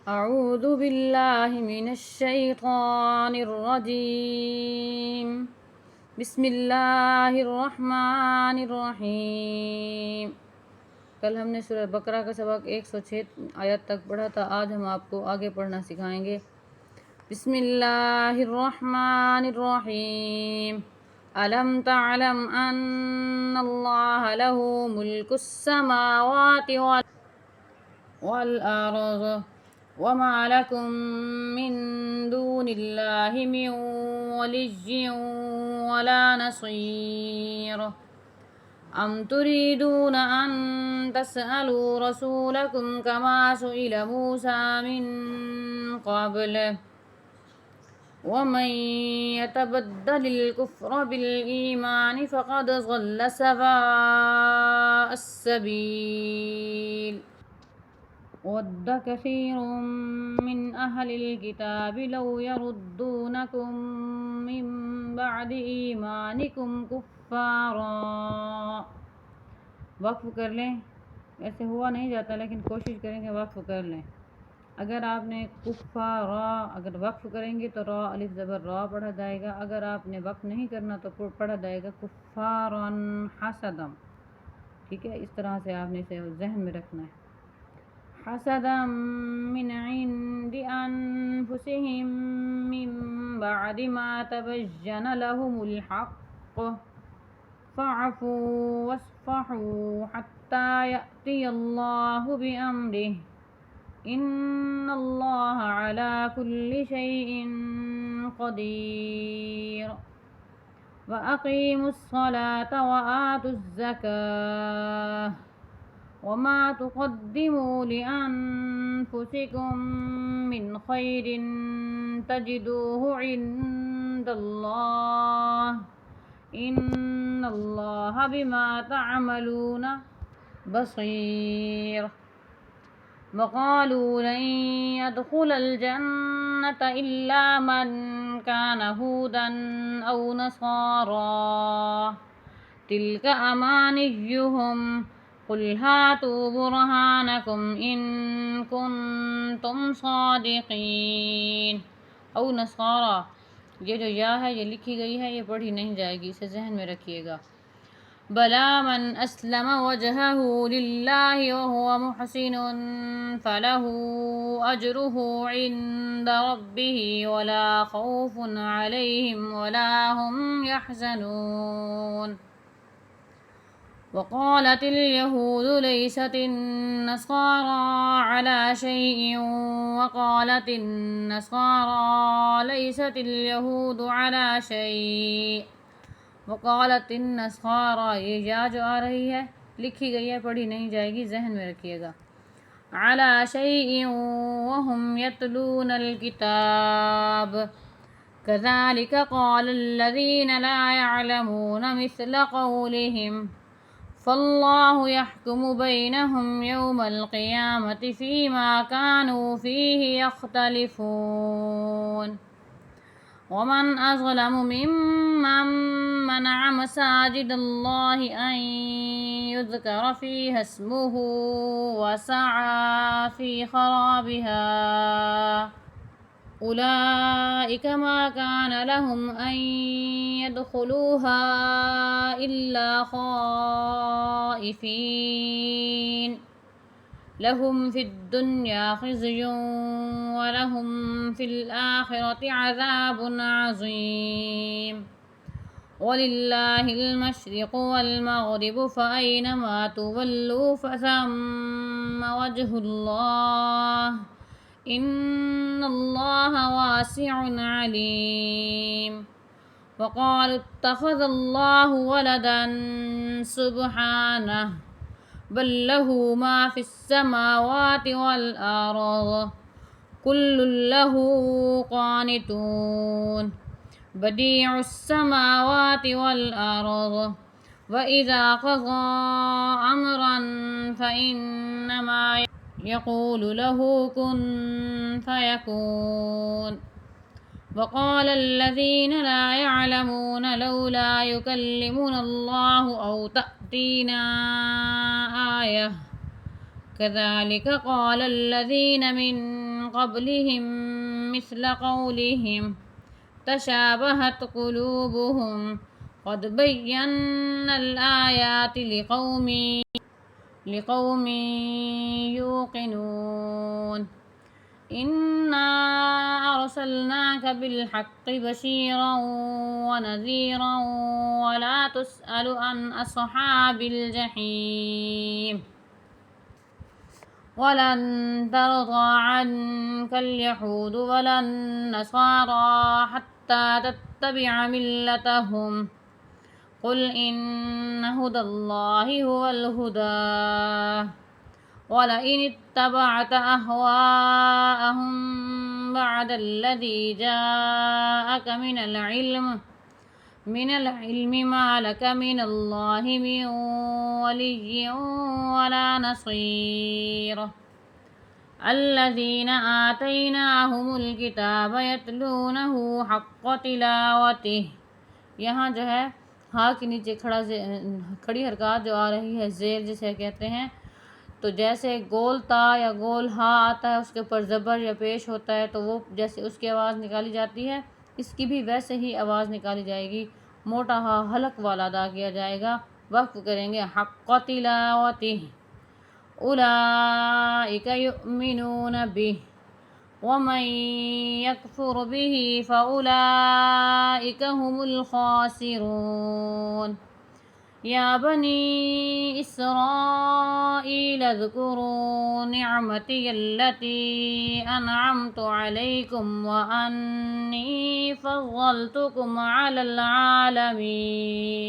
अऊज़ु बिल्लाहि मिनश्शैतानिर्रजीम। बिस्मिल्लाहिर्रहमानिर्रहीम। कल हमने सूरह बकरा का सबक 106 आयत तक पढ़ा था। आज हम आपको आगे पढ़ना सिखाएंगे। बिस्मिल्लाहिर्रहमानिर्रहीम। अलम तअलम अन्नल्लाह लहू मुल्कुस समावाति वल अर्ज़ वमा लकुम मिन दूनिल्लाहि मिन वलिय्यिन वला नसीर। अम तुरीदून अन तसअलू रसूलकुम कमा सुइल मूसा मिन क़ब्ल वमन यतबद्दलिल कुफ्र बिल ईमान फ़क़द ज़ल्ल सवाअस सबील। वद्द कसीरुम मिन अहलिल किताबि लौ यरुद्दूनकुम मिन बअदि ईमानिकुम कुफ्फारा। वक्फ कर लें, ऐसे हुआ नहीं जाता लेकिन कोशिश करेंगे वक्फ कर लें। अगर आपने कुफ्फारा अगर वक्फ करेंगे तो रा अलिफ ज़बर रा पढ़ा जाएगा। अगर आपने वक्फ नहीं करना तो पढ़ा जाएगा कुफ्फारन हसदम। ठीक है, इस तरह से आपने इसे जहन में रखना है। हसदम मिन इंदि अनफुसिहिम मिन बअदि मा तबय्यन लहुमुल हक़्क़ फ़अफ़ू वस्फ़हू हत्ता यअतियल्लाहु बिअम्रिहि इन्नल्लाह अला कुल्लि शैइन क़दीर। व अक़ीमुस्सलाता व आतुज़्ज़काह वमा तुक़द्दिमू लिअन्फुसिकुम मिन खैरिन तजिदूहु इन्दल्लाह इन्नल्लाह बिमा तअमलून बसीर। वक़ालू लन यदखुलल जन्नता इल्ला मन कान हूदन औ नसारा तिल्क अमानियुहुम कुल हातू बुरहानकुम इन कुन्तुम सादिक़ीन। औ नसारा, ये जो या है ये लिखी गई है, ये पढ़ी नहीं जाएगी, इसे जहन में रखिएगा। बला मन अस्लम वजहहू लिल्लाहि वहुव मुहसिनुन फलहू अजरुहु इंद रब्बिहि वला खौफुन अलैहिम वला हुम यहज़नून। वक़ालतिल यहूदु लैसतिन नसारा अला शैइन वक़ालतिन नसारा लैसतिल यहूदु अला शैइन वक़ालतिन नसारा, ये या जो आ रही है लिखी गई है, पढ़ी नहीं जाएगी, जहन में रखिएगा। अला शैइन वहुम यतलूनल किताब कज़ालिक क़ालल्लज़ीन ला यअलमून मिस्ल क़ौलिहिम फ़ल्लाहु यहकुमु बैनहुम यौमल क़ियामति फ़ीमा कानू फ़ीहि यख्तलिफ़ून। वमन अज़लमु मिम्मन मनअ मसाजिदल्लाहि अन युज़करा फ़ीहा इस्मुहु वसअा फ़ी ख़राबिहा उलाइक मा कान लहुम अन यदखुलूहा इल्ला ख़ाइफ़ीन लहुम फ़िद्दुन्या ख़िज़्युन व लहुम फ़िल आख़िरति अज़ाबुन अज़ीम। वलिल्लाहिल मशरिक़ु वल मग़रिबु फ़अयनमा तुवल्लू फ़थम्म वजहुल्लाह इन्नल्लाह वासिउन अलीम। वक़ालू इत्तख़ज़ल्लाहु वलदन सुब्हानहु बल लहू मा फ़िस्समावाति वल अर्ज़ कुल्लुन लहू क़ानितून बदीउस समावाति वल अर्ज़ व इज़ा क़ज़ा अम्रन फ़इन्नमा यक़ूलु लहू कुन फ़यकून। वक़ालल्लज़ीन ला यअलमून लौला युकल्लिमुनल्लाहु औ तअतीना आयह कज़ालिक क़ालल्लज़ीन मिन قبلهم مثل قولهم تشابهت قلوبهم قد بينا الآيات لقوم يوقنون إنا أرسلناك بالحق بشيرا ونذيرا ولا تسأل عن أصحاب الجحيم ولن ترضى عنك اليهود ولا النصارى حتى تتبع ملتهم قل إن هدى الله هو الهدى ولئن اتبعت أهواءهم بعد الذي جاءك من العلم ما لك من الله من ولي ولا نصير الذين آتيناهم الكتاب यतलूनहु हक़्क़ तिलावतिह। यहाँ जो है हा के नीचे खड़ी हरकत जो आ रही है ज़ेर जिसे कहते हैं, तो जैसे गोल ता या गोल हा आता है उसके ऊपर ज़बर या पेश होता है तो वो जैसे उसकी आवाज़ निकाली जाती है, इसकी भी वैसे ही आवाज़ निकाली जाएगी। मोटा हा हलक वाला अदा किया जाएगा। वक्फ करेंगे हक़्क़ तिलावतिह उलाइका युमिनून बिह वमन यकफुर बिही फउलाइका हुमुल खासिरून। या बनी इस्राईल ज़कुरू निअमती अल्लती अनअमतु अलैकुम व अन्नी फ़ज़्ज़लतुकुम अलल आलमीन।